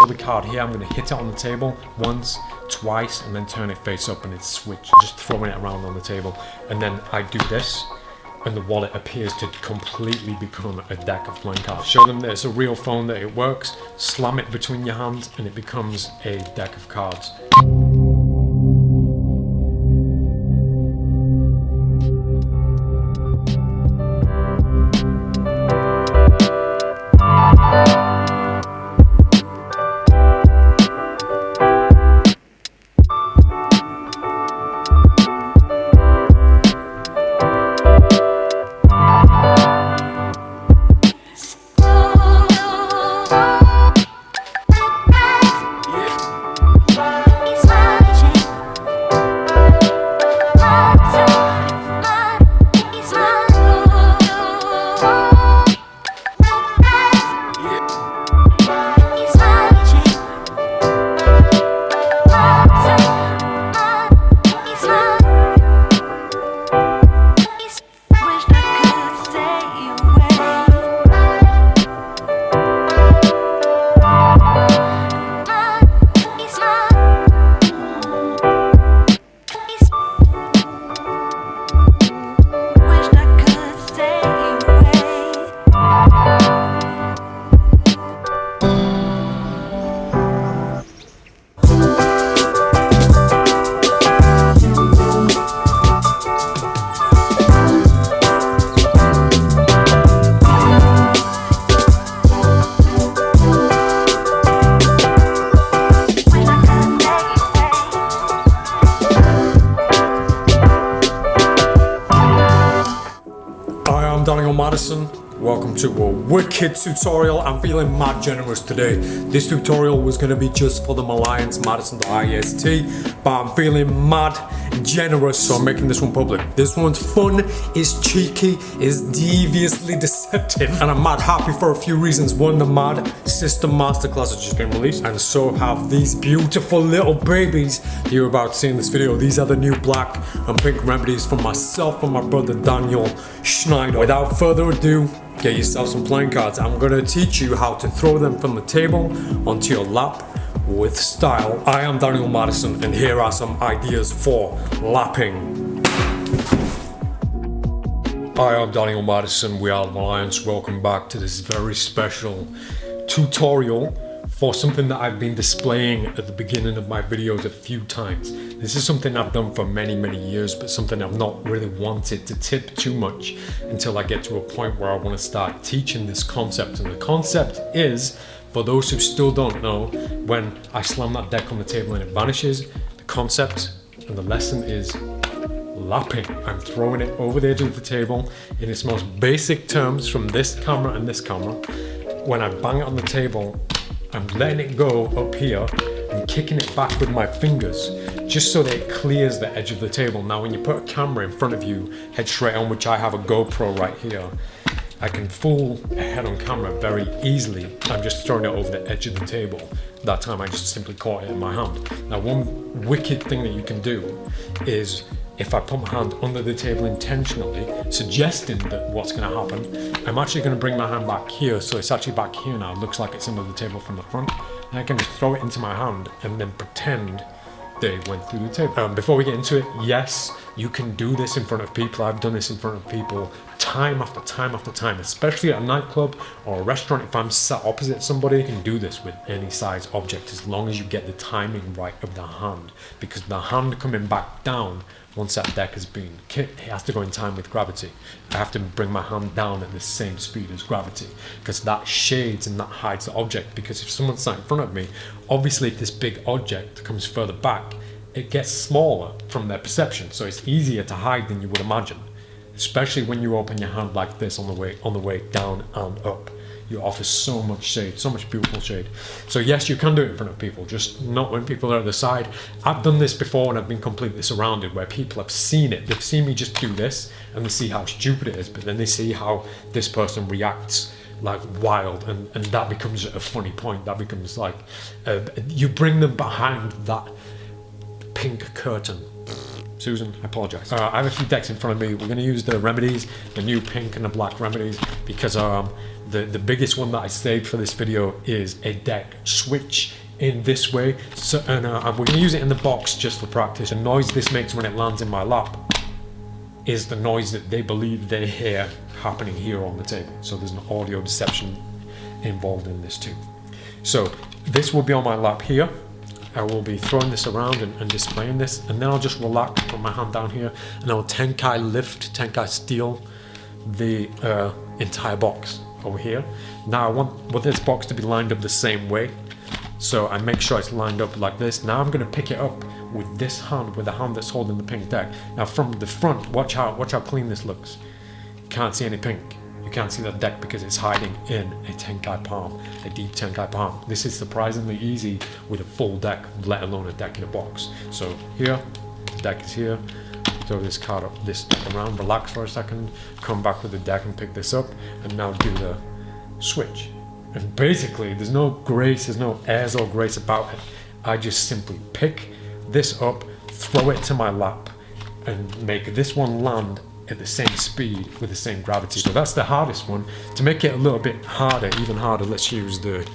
the card here, I'm going to hit it on the table once, twice, and then turn it face up and it's switched. Just throwing it around on the table. And then I do this, and the wallet appears to completely become a deck of playing cards. Show them that it's a real phone, that it works, slam it between your hands, and it becomes a deck of cards. Daniel Madison. Welcome to a wicked tutorial. I'm feeling mad generous today. This tutorial was going to be just for the Malians, Madison.ist, but I'm feeling mad generous, so I'm making this one public. This one's fun, it's cheeky, it's deviously deceptive, and I'm mad happy for a few reasons. One, the Mad System Masterclass has just been released, and so have these beautiful little babies that you're about to see in this video. These are the new black and pink remedies from myself and my brother Daniel Schneider. Without further ado, get yourself some playing cards. I'm going to teach you how to throw them from the table onto your lap with style. I am Daniel Madison, and here are some ideas for lapping. Hi, I'm Daniel Madison. We are the Alliance. Welcome back to this very special tutorial for something that I've been displaying at the beginning of my videos a few times. This is something I've done for many years, but something I've not really wanted to tip too much until I get to a point where I want to start teaching this concept. And the concept is, for those who still don't know, when I slam that deck on the table and it vanishes, the concept and the lesson is lapping. I'm throwing it over the edge of the table in its most basic terms from this camera and this camera. When I bang it on the table, I'm letting it go up here and kicking it back with my fingers just so that it clears the edge of the table. Now when you put a camera in front of you, head straight on, which I have a GoPro right here, I can fool a head on camera very easily. I'm just throwing it over the edge of the table. That time I just simply caught it in my hand. Now one wicked thing that you can do is, if I put my hand under the table intentionally, suggesting that what's going to happen, I'm actually going to bring my hand back here, so it's actually back here now. It looks like it's under the table from the front. And I can just throw it into my hand and then pretend they went through the table. Before we get into it, yes, you can do this in front of people. I've done this in front of people time after time after time, especially at a nightclub or a restaurant. If I'm sat opposite somebody, you can do this with any size object as long as you get the timing right of the hand, because the hand coming back down, once that deck has been kicked, it has to go in time with gravity. I have to bring my hand down at the same speed as gravity, because that shades and that hides the object. Because if someone's sat in front of me, obviously if this big object comes further back, it gets smaller from their perception, so it's easier to hide than you would imagine, especially when you open your hand like this on the way down and up. You offer so much shade, so much beautiful shade. So yes, you can do it in front of people, just not when people are at the side. I've done this before and I've been completely surrounded, where people have seen it. They've seen me just do this and they see how stupid it is, but then they see how this person reacts like wild, and that becomes a funny point. That becomes like, you bring them behind that pink curtain. Susan, I apologize. I have a few decks in front of me. We're going to use the remedies, the new pink and the black remedies, because the biggest one that I saved for this video is a deck switch in this way. So, and we're gonna use it in the box just for practice. The noise this makes when it lands in my lap is the noise that they believe they hear happening here on the table. So there's an audio deception involved in this too. So this will be on my lap here. I will be throwing this around and displaying this, and then I'll just relax, put my hand down here, and I'll Tenkai steal the entire box over here. Now I want this box to be lined up the same way, so I make sure it's lined up like this. Now I'm going to pick it up with this hand, with the hand that's holding the pink deck. Now from the front, watch how clean this looks. You can't see any pink. You can't see the deck because it's hiding in a Tenkai palm, a deep Tenkai palm. This is surprisingly easy with a full deck, let alone a deck in a box. So here, the deck is here. Throw this card up, this deck around, relax for a second, come back with the deck and pick this up, and now do the switch. And basically, there's no grace, there's no airs or grace about it. I just simply pick this up, throw it to my lap, and make this one land at the same speed with the same gravity. So that's the hardest one. To make it a little bit harder, even harder, let's use the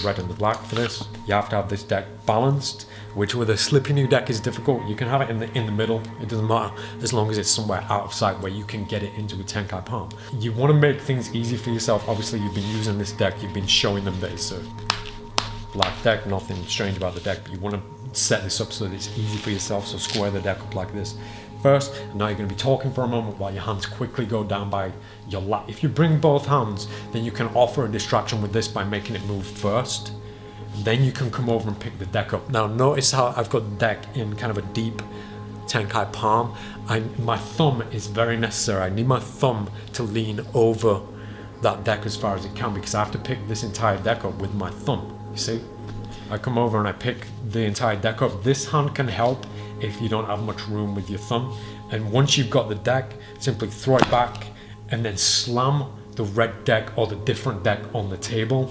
red and the black for this. You have to have this deck balanced, which with a Slippy New deck is difficult. You can have it in the middle, it doesn't matter, as long as it's somewhere out of sight where you can get it into a Tenkai palm. You want to make things easy for yourself. Obviously you've been using this deck, you've been showing them that it's a black deck, nothing strange about the deck, but you want to set this up so that it's easy for yourself. So square the deck up like this first, and now you're going to be talking for a moment while your hands quickly go down by your lap. If you bring both hands, then you can offer a distraction with this by making it move first. Then you can come over and pick the deck up. Now notice how I've got the deck in kind of a deep Tenkai palm. My thumb is very necessary. I need my thumb to lean over that deck as far as it can, because I have to pick this entire deck up with my thumb. You see? I come over and I pick the entire deck up. This hand can help if you don't have much room with your thumb. And once you've got the deck, simply throw it back and then slam the red deck or the different deck on the table.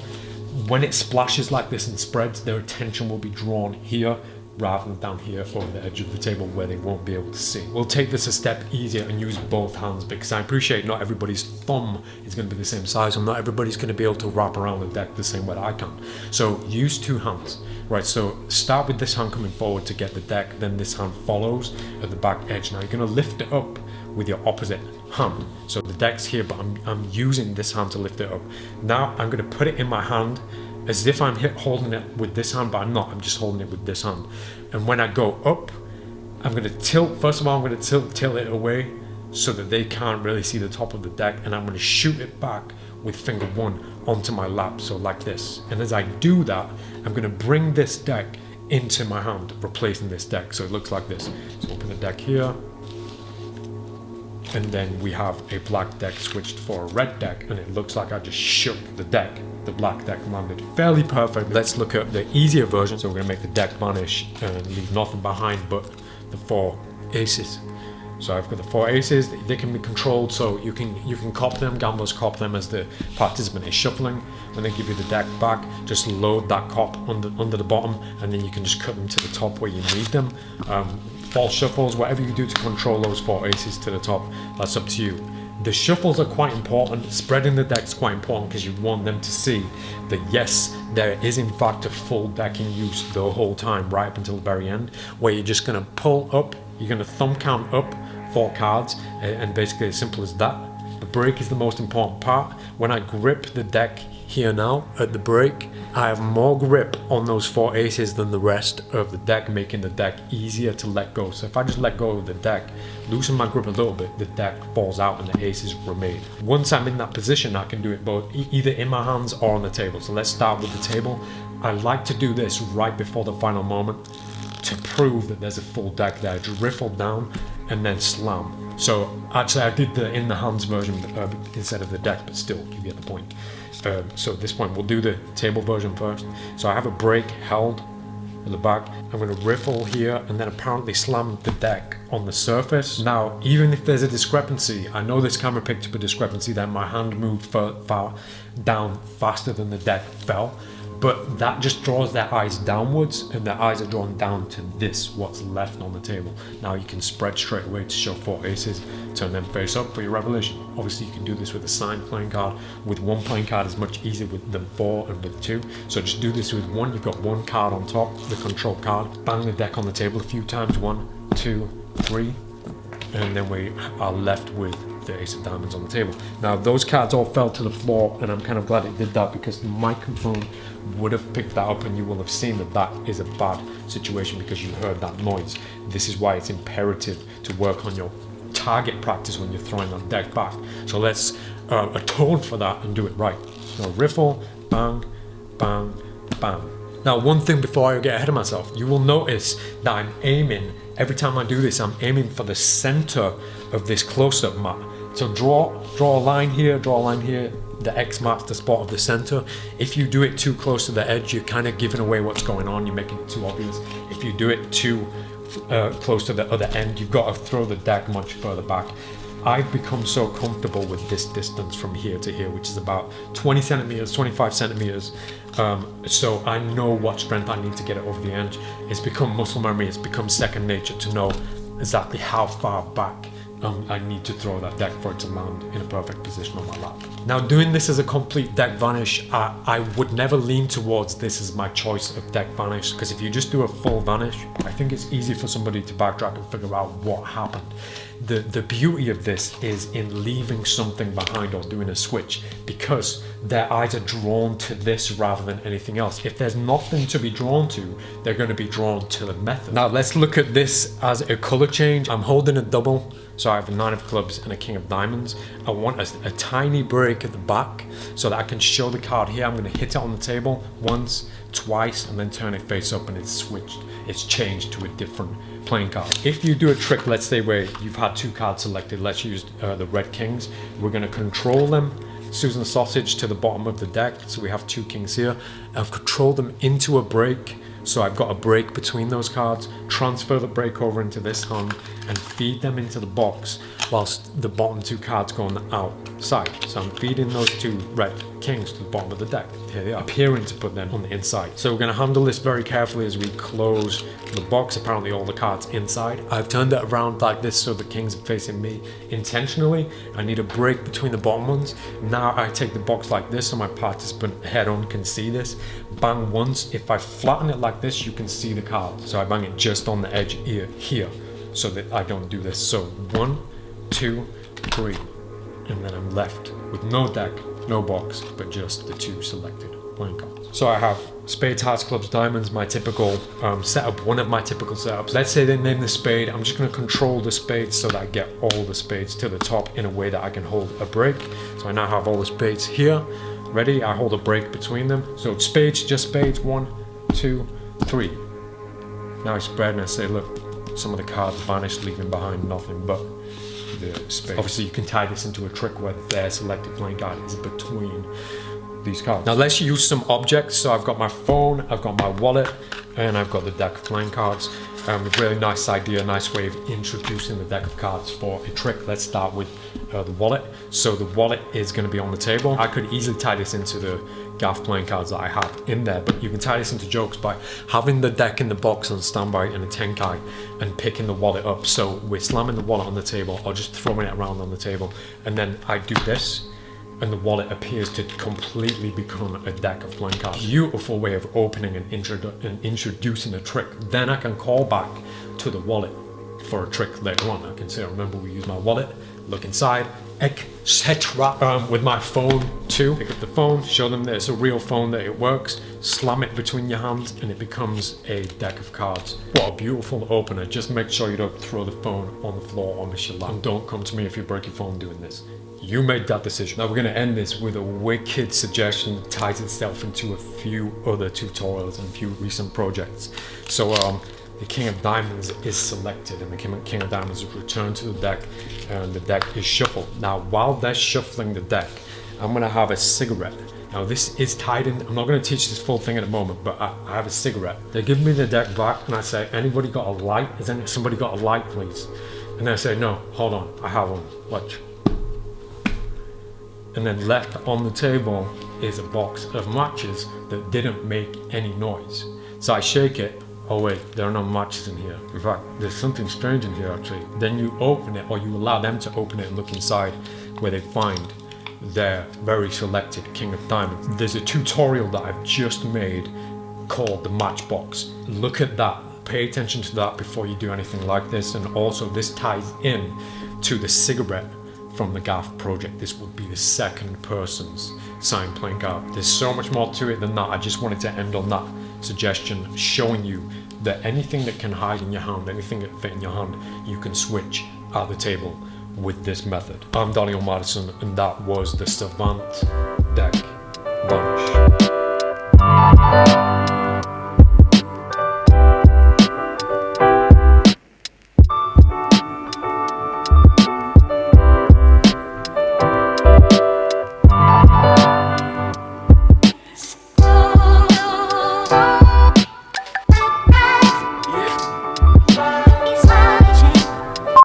When it splashes like this and spreads, their attention will be drawn here rather than down here over the edge of the table where they won't be able to see. We'll take this a step easier and use both hands, because I appreciate not everybody's thumb is going to be the same size, and not everybody's going to be able to wrap around the deck the same way that I can. So use two hands, right? So start with this hand coming forward to get the deck, then this hand follows at the back edge. Now you're going to lift it up with your opposite hand. So the deck's here, but I'm using this hand to lift it up. Now I'm going to put it in my hand as if I'm holding it with this hand, but I'm not. I'm just holding it with this hand. And when I go up, I'm going to tilt. First of all, I'm going to tilt it away so that they can't really see the top of the deck, and I'm going to shoot it back with finger one onto my lap, so like this. And as I do that, I'm going to bring this deck into my hand, replacing this deck, so it looks like this. So we'll put the deck here, and then we have a black deck switched for a red deck, and it looks like I just shook the deck. The black deck landed fairly perfect. Let's look at the easier version. So we're going to make the deck vanish and leave nothing behind but the 4 aces. So I've got the 4 aces. They can be controlled, so you can cop them. Gamblers cop them as the participant is shuffling. When they give you the deck back, just load that cop under the bottom, and then you can just cut them to the top where you need them. False shuffles, whatever you do to control those 4 aces to the top, that's up to you. The shuffles are quite important. Spreading the deck's quite important because you want them to see that yes, there is in fact a full deck in use the whole time, right up until the very end, where you're just going to pull up, you're going to thumb count up 4 cards, and basically as simple as that. The break is the most important part. When I grip the deck here now at the break, I have more grip on those 4 aces than the rest of the deck, making the deck easier to let go. So if I just let go of the deck, loosen my grip a little bit, the deck falls out and the aces remain. Once I'm in that position, I can do it both either in my hands or on the table. So let's start with the table. I like to do this right before the final moment to prove that there's a full deck there. Just riffle down and then slam. So actually I did the in the hands version instead of the deck, but still you get the point. So at this point we'll do the table version first. So I have a break held at the back. I'm going to riffle here and then apparently slam the deck on the surface. Now even if there's a discrepancy, I know this camera picked up a discrepancy that my hand moved far down faster than the deck fell. but that just draws their eyes downwards, and their eyes are drawn down to this, what's left on the table. Now you can spread straight away to show 4 aces, turn them face up for your revelation. Obviously you can do this with a signed playing card. With 1 playing card is much easier than 4 and with 2. So just do this with 1, you've got 1 card on top, the control card. Bang the deck on the table a few times, 1, 2, 3, and then we are left with the ace of diamonds on the table. Now those cards all fell to the floor, and I'm kind of glad it did that, because the microphone would have picked that up and you will have seen that that is a bad situation because you heard that noise. This is why it's imperative to work on your target practice when you're throwing that deck back. So let's atone for that and do it right. So riffle, bang, bang, bang. Now one thing before I get ahead of myself, you will notice that I'm aiming, every time I do this, I'm aiming for the center of this close-up map. So draw a line here, draw a line here. The X marks the spot of the center. If you do it too close to the edge, you're kind of giving away what's going on. You're making it too obvious. If you do it too close to the other end, you've got to throw the deck much further back. I've become so comfortable with this distance from here to here, which is about 20 centimeters, 25 centimeters. So I know what strength I need to get it over the edge. It's become muscle memory. It's become second nature to know exactly how far back I need to throw that deck for it to land in a perfect position on my lap. Now doing this as a complete deck vanish, I would never lean towards this as my choice of deck vanish, because if you just do a full vanish, I think it's easy for somebody to backtrack and figure out what happened. The beauty of this is in leaving something behind or doing a switch, because their eyes are drawn to this rather than anything else. If there's nothing to be drawn to, they're going to be drawn to the method. Now let's look at this as a color change. I'm holding a double. So I have a 9 of clubs and a king of diamonds. I want a tiny break at the back so that I can show the card here. I'm going to hit it on the table once, twice, and then turn it face up, and it's switched. It's changed to a different playing card. If you do a trick, let's say where you've had 2 cards selected, let's use the red kings. We're going to control them, Susan Sausage, to the bottom of the deck. So we have 2 kings here. I've controlled them into a break. So I've got a break between those cards, transfer the break over into this hand, and feed them into the box whilst the bottom 2 cards go on the outside. So I'm feeding those 2 red kings to the bottom of the deck. Here they are, appearing to put them on the inside. So we're going to handle this very carefully as we close the box. Apparently all the cards inside. I've turned it around like this so the kings are facing me intentionally. I need a break between the bottom ones. Now I take the box like this so my participant head on can see this. Bang once. If I flatten it like this, you can see the card. So I bang it just on the edge here so that I don't do this. So 1, 2, 3, and then I'm left with no deck, no box, but just the 2 selected playing cards. So I have spades, hearts, clubs, diamonds, my typical setup, one of my typical setups. Let's say they name the spade. I'm just going to control the spades so that I get all the spades to the top in a way that I can hold a break. So I now have all the spades here. Ready? I hold a break between them. So it's spades, just spades. 1, 2, 3. Now I spread and I say, look, some of the cards vanished, leaving behind nothing but the space. Obviously you can tie this into a trick where their selected playing card is between these cards. Now let's use some objects. So I've got my phone, I've got my wallet, and I've got the deck of playing cards. A really nice idea, nice way of introducing the deck of cards for a trick. Let's start with the wallet. So the wallet is going to be on the table. I could easily tie this into the gaff playing cards that I have in there, but you can tie this into jokes by having the deck in the box on standby and a tenkai and picking the wallet up. So we're slamming the wallet on the table or just throwing it around on the table, and then I do this and the wallet appears to completely become a deck of playing cards. Beautiful way of opening and introducing a trick. Then I can call back to the wallet for a trick later on. I can say, remember we use my wallet, look inside, etc. With my phone too, pick up the phone, show them that it's a real phone, that it works, slam it between your hands, and it becomes a deck of cards. What a beautiful opener. Just make sure you don't throw the phone on the floor or miss your lap. And don't come to me if you break your phone doing this. You made that decision. Now we're going to end this with a wicked suggestion that ties itself into a few other tutorials and a few recent projects. So the King of Diamonds is selected and the King of Diamonds is returned to the deck and the deck is shuffled. Now while they're shuffling the deck, I'm going to have a cigarette. Now this is tied in. I'm not going to teach this full thing at the moment, but I have a cigarette. They give me the deck back and I say, anybody got a light? Has somebody got a light, please? And they say, no, hold on, I have one. Watch. And then left on the table is a box of matches that didn't make any noise. So I shake it. Oh wait, there are no matches in here. In fact, there's something strange in here actually. Then you open it, or you allow them to open it and look inside, where they find their very selected King of Diamonds. There's a tutorial that I've just made called the Matchbox. Look at that. Pay attention to that before you do anything like this. And also this ties in to the cigarette from the Gaff project. This would be the second person's sign playing out. There's so much more to it than that. I just wanted to end on that suggestion, showing you that anything that can hide in your hand, anything that fit in your hand, you can switch at the table with this method. I'm Daniel Madison, and that was the Savant deck Vanish.